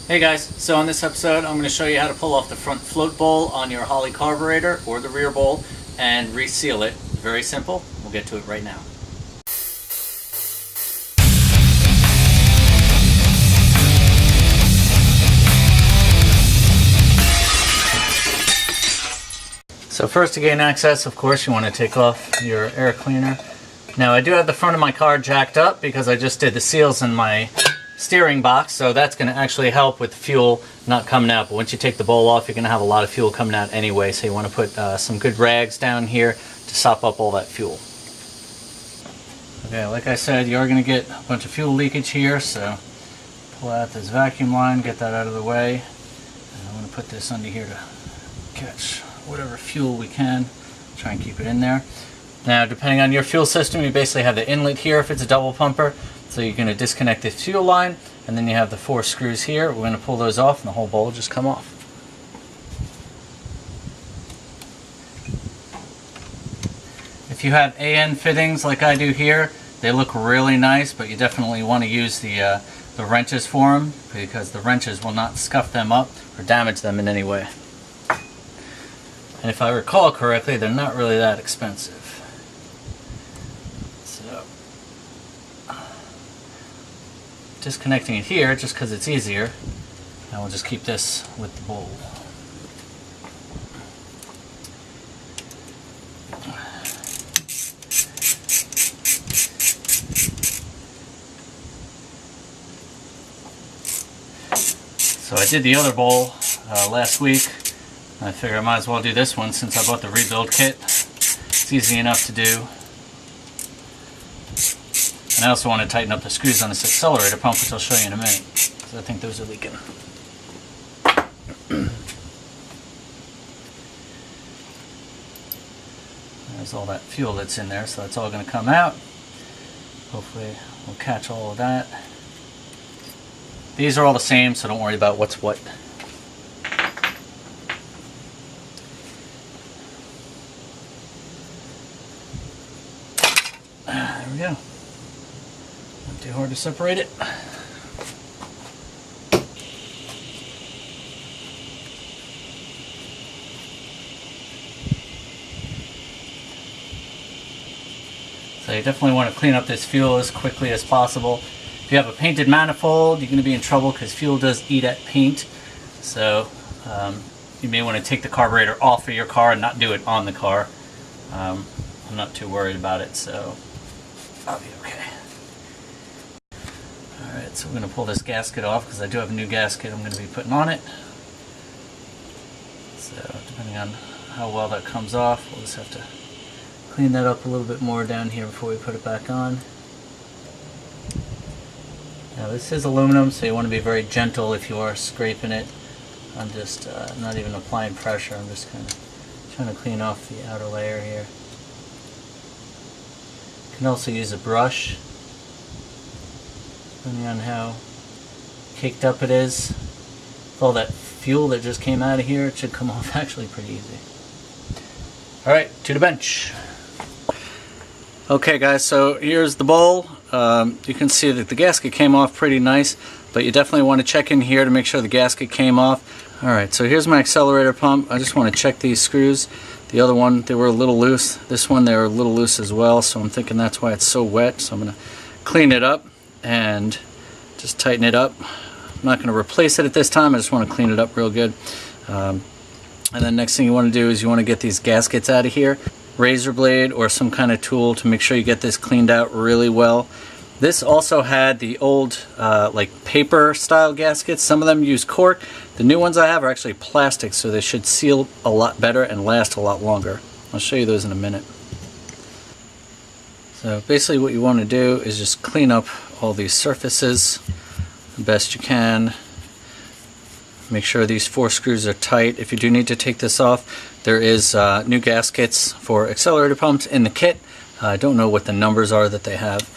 Hey guys, so in this episode I'm going to show you how to pull off the front float bowl on your Holley carburetor or the rear bowl and reseal it. Very simple. We'll get to it right now. So first, to gain access, of course, you want to take off your air cleaner. Now I do have the front of my car jacked up because I just did the seals in my steering box, so that's going to actually help with fuel not coming out. But once you take the bowl off, you're going to have a lot of fuel coming out anyway, so you want to put some good rags down here to sop up all that fuel. Okay, like I said, you are going to get a bunch of fuel leakage here, so pull out this vacuum line, get that out of the way, and I'm going to put this under here to catch whatever fuel we can, try and keep it in there. Now, depending on your fuel system, you basically have the inlet here if it's a double pumper. So you're going to disconnect the fuel line, and then you have the 4 screws here. We're going to pull those off, and the whole bowl will just come off. If you have AN fittings like I do here, they look really nice, but you definitely want to use the wrenches for them, because the wrenches will not scuff them up or damage them in any way. And if I recall correctly, they're not really that expensive. Disconnecting it here just because it's easier, and we'll just keep this with the bowl. So I did the other bowl last week. I figure I might as well do this one since I bought the rebuild kit. It's easy enough to do. And I also want to tighten up the screws on this accelerator pump, which I'll show you in a minute, because I think those are leaking. There's all that fuel that's in there, so that's all going to come out. Hopefully we'll catch all of that. These are all the same, so don't worry about what's what. There we go. Not too hard to separate it. So you definitely want to clean up this fuel as quickly as possible. If you have a painted manifold, you're going to be in trouble because fuel does eat at paint. So you may want to take the carburetor off of your car and not do it on the car. I'm not too worried about it, so I'll be okay. Alright, so we're going to pull this gasket off because I do have a new gasket I'm going to be putting on it. So depending on how well that comes off, we'll just have to clean that up a little bit more down here before we put it back on. Now this is aluminum, so you want to be very gentle if you are scraping it. I'm just not even applying pressure, I'm just kind of trying to clean off the outer layer here. You can also use a brush, depending on how caked up it is. With all that fuel that just came out of here, it should come off actually pretty easy. Alright, to the bench. Okay guys, so here's the bowl. You can see that the gasket came off pretty nice, but you definitely want to check in here to make sure the gasket came off. Alright, so here's my accelerator pump. I just want to check these screws. The other one, they were a little loose. This one, they were a little loose as well, so I'm thinking that's why it's so wet. So I'm going to clean it up and just tighten it up. I'm not going to replace it at this time, I just want to clean it up real good. And then next thing you want to do is you want to get these gaskets out of here. Razor blade or some kind of tool to make sure you get this cleaned out really well. This also had the old like paper style gaskets. Some of them use cork. The new ones I have are actually plastic, so they should seal a lot better and last a lot longer. I'll show you those in a minute. So basically what you want to do is just clean up all these surfaces the best you can. Make sure these 4 screws are tight. If you do need to take this off, there is new gaskets for accelerator pumps in the kit. I don't know what the numbers are that they have,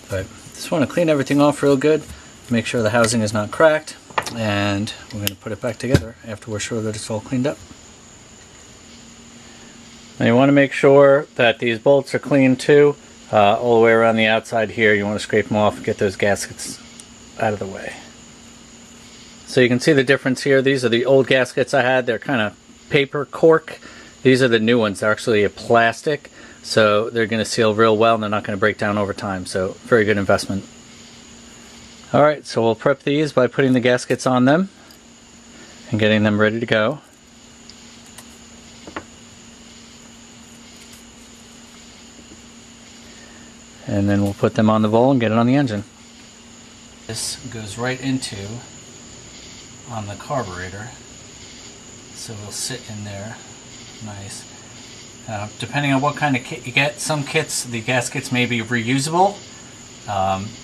but just want to clean everything off real good, make sure the housing is not cracked, and we're going to put it back together after we're sure that it's all cleaned up. Now you want to make sure that these bolts are clean too. All the way around the outside here, you want to scrape them off and get those gaskets out of the way. So you can see the difference here. These are the old gaskets I had. They're kind of paper cork. These are the new ones. They're actually a plastic, so they're going to seal real well and they're not going to break down over time. So very good investment. Alright, so we'll prep these by putting the gaskets on them and getting them ready to go. And then we'll put them on the bowl and get it on the engine. This goes right into on the carburetor, so it'll sit in there nice. Depending on what kind of kit you get, some kits the gaskets may be reusable.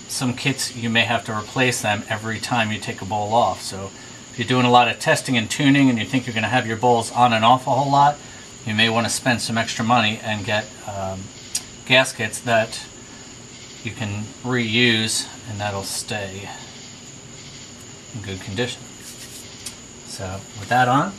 Some kits you may have to replace them every time you take a bowl off. So if you're doing a lot of testing and tuning and you think you're going to have your bowls on and off a whole lot, you may want to spend some extra money and get gaskets that you can reuse and that'll stay in good condition. So with that on,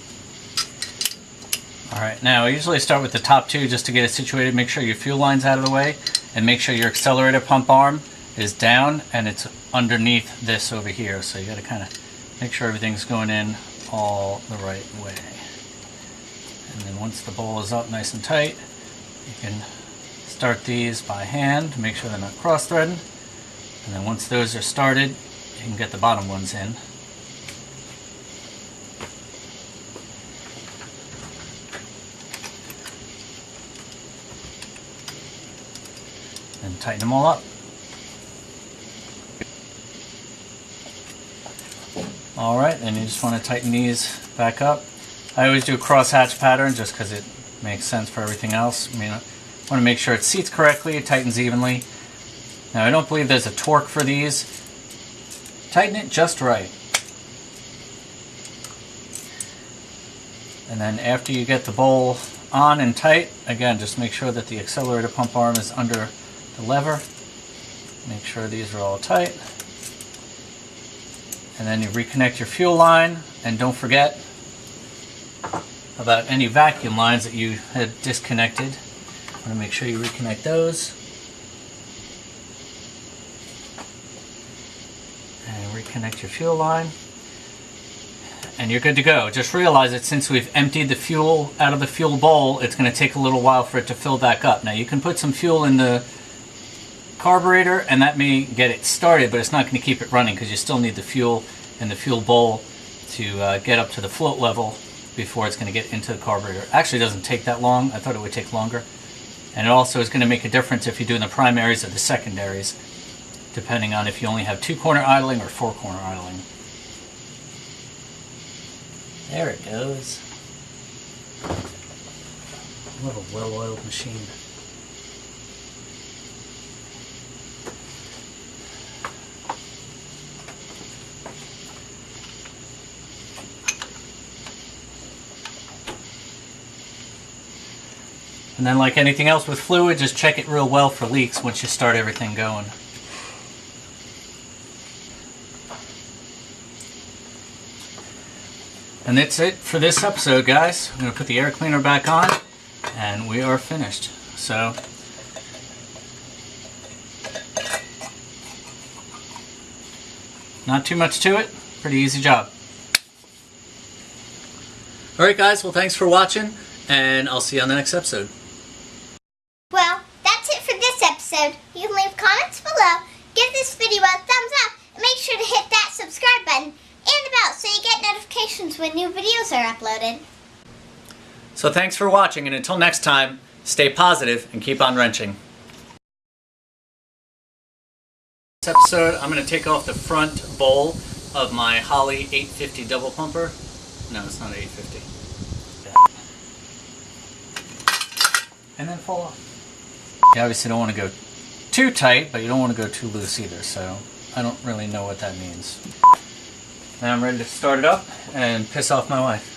alright, now I usually start with the top two just to get it situated. Make sure your fuel line's out of the way and make sure your accelerator pump arm is down and it's underneath this over here. So you got to kind of make sure everything's going in all the right way. And then once the bowl is up nice and tight, you can start these by hand to make sure they're not cross-threading. And then once those are started, you can get the bottom ones in. And tighten them all up. Alright, then you just want to tighten these back up. I always do a cross-hatch pattern just because it makes sense for everything else. I mean, I want to make sure it seats correctly, it tightens evenly. Now I don't believe there's a torque for these. Tighten it just right. And then after you get the bowl on and tight, again, just make sure that the accelerator pump arm is under the lever. Make sure these are all tight. And then you reconnect your fuel line, and don't forget about any vacuum lines that you had disconnected. Want to make sure you reconnect those. And reconnect your fuel line. And you're good to go. Just realize that since we've emptied the fuel out of the fuel bowl, it's going to take a little while for it to fill back up. Now you can put some fuel in the carburetor and that may get it started, but it's not going to keep it running because you still need the fuel in the fuel bowl to get up to the float level before it's going to get into the carburetor. Actually, it doesn't take that long. I thought it would take longer. And it also is going to make a difference if you're doing the primaries or the secondaries, depending on if you only have 2-corner idling or 4-corner idling. There it goes. What a well-oiled machine. And then like anything else with fluid, just check it real well for leaks once you start everything going. And that's it for this episode, guys. I'm going to put the air cleaner back on and we are finished. So not too much to it. Pretty easy job. Alright guys, well thanks for watching and I'll see you on the next episode. Well, that's it for this episode. You can leave comments below, give this video a thumbs up, and make sure to hit that subscribe button and the bell so you get notifications when new videos are uploaded. So thanks for watching, and until next time, stay positive and keep on wrenching. This episode, I'm going to take off the front bowl of my Holley 850 double pumper. No, it's not 850. And then fall off. You obviously don't want to go too tight, but you don't want to go too loose either, so I don't really know what that means. Now I'm ready to start it up and piss off my wife.